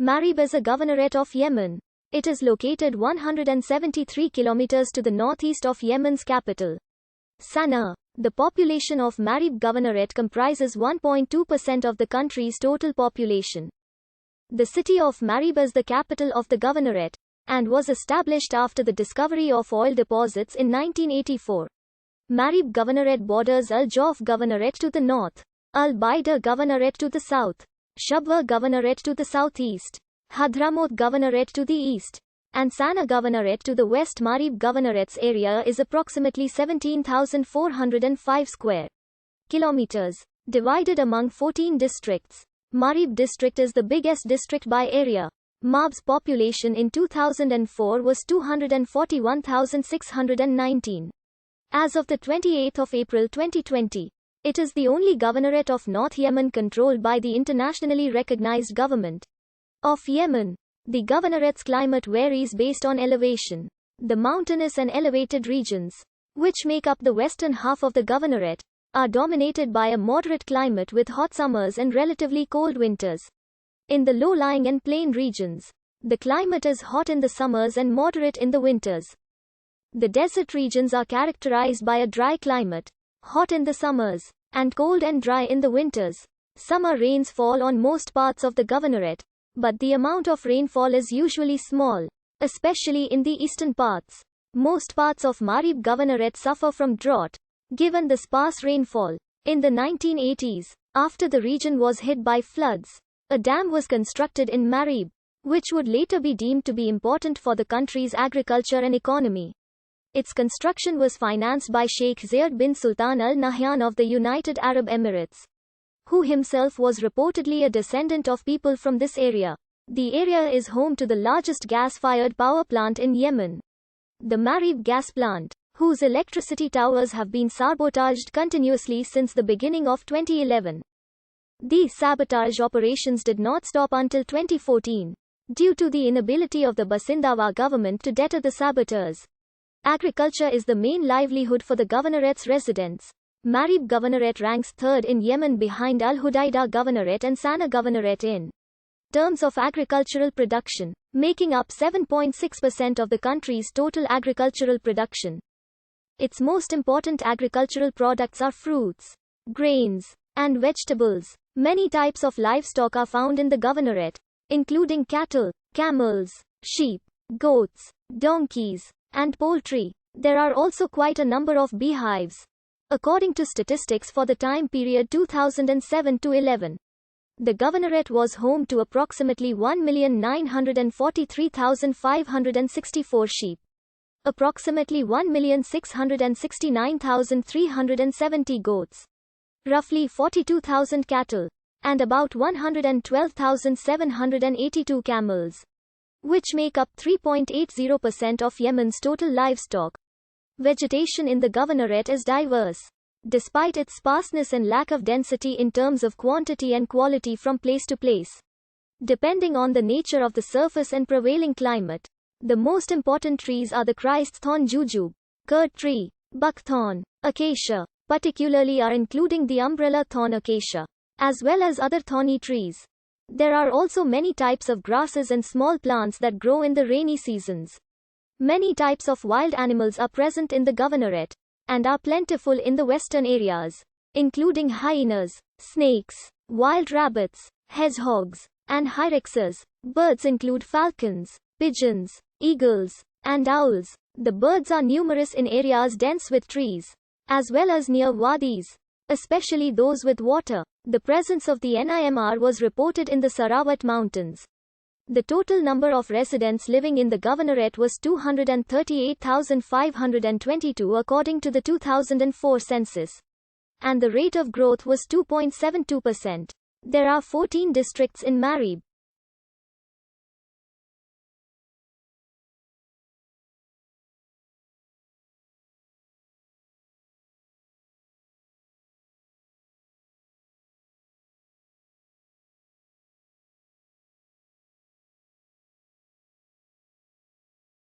Marib is a governorate of Yemen. It is located 173 kilometers to the northeast of Yemen's capital, Sana'a. The population of Marib Governorate comprises 1.2% of the country's total population. The city of Marib is the capital of the governorate, and was established after the discovery of oil deposits in 1984. Marib Governorate borders Al-Jawf Governorate to the north, Al-Baida Governorate to the south, Shabwa Governorate to the southeast, Hadramaut Governorate to the east, and Sana'a Governorate to the west. Marib Governorate's area is approximately 17,405 square kilometers, divided among 14 districts. Marib district is the biggest district by area. Marib's population in 2004 was 241,619. As of the 28th of April 2020, it is the only governorate of North Yemen controlled by the internationally recognized government of Yemen. The governorate's climate varies based on elevation. The mountainous and elevated regions, which make up the western half of the governorate, are dominated by a moderate climate with hot summers and relatively cold winters. In the low-lying and plain regions, the climate is hot in the summers and moderate in the winters. The desert regions are characterized by a dry climate, hot in the summers, and cold and dry in the winters. Summer rains fall on most parts of the governorate, but the amount of rainfall is usually small, especially in the eastern parts. Most parts of Marib Governorate suffer from drought, given the sparse rainfall. In the 1980s, after the region was hit by floods, a dam was constructed in Marib, which would later be deemed to be important for the country's agriculture and economy. Its construction was financed by Sheikh Zayed bin Sultan Al Nahyan of the United Arab Emirates, who himself was reportedly a descendant of people from this area. The area is home to the largest gas-fired power plant in Yemen, the Marib gas plant, whose electricity towers have been sabotaged continuously since the beginning of 2011. These sabotage operations did not stop until 2014, due to the inability of the Basindawa government to deter the saboteurs. Agriculture is the main livelihood for the governorate's residents. Marib Governorate ranks third in Yemen behind Al-Hudaida Governorate and Sana'a Governorate in terms of agricultural production, making up 7.6% of the country's total agricultural production. Its most important agricultural products are fruits, grains, and vegetables. Many types of livestock are found in the governorate, including cattle, camels, sheep, goats, donkeys, and poultry. There are also quite a number of beehives. According to statistics for the time period 2007 to 11, the governorate was home to approximately 1,943,564 sheep, approximately 1,669,370 goats, roughly 42,000 cattle, and about 112,782 camels, which make up 3.80% of Yemen's total livestock. Vegetation in the governorate is diverse. Despite its sparseness and lack of density in terms of quantity and quality from place to place, depending on the nature of the surface and prevailing climate, the most important trees are the Christ's thorn jujube, curd tree, buckthorn, acacia, particularly are including the umbrella thorn acacia, as well as other thorny trees. There are also many types of grasses and small plants that grow in the rainy seasons. Many types of wild animals are present in the governorate, and are plentiful in the western areas, including hyenas, snakes, wild rabbits, hedgehogs, and hyraxes. Birds include falcons, pigeons, eagles, and owls. The birds are numerous in areas dense with trees, as well as near wadis, especially those with water. The presence of the NIMR was reported in the Sarawat Mountains. The total number of residents living in the governorate was 238,522 according to the 2004 census, and the rate of growth was 2.72%. There are 14 districts in Marib.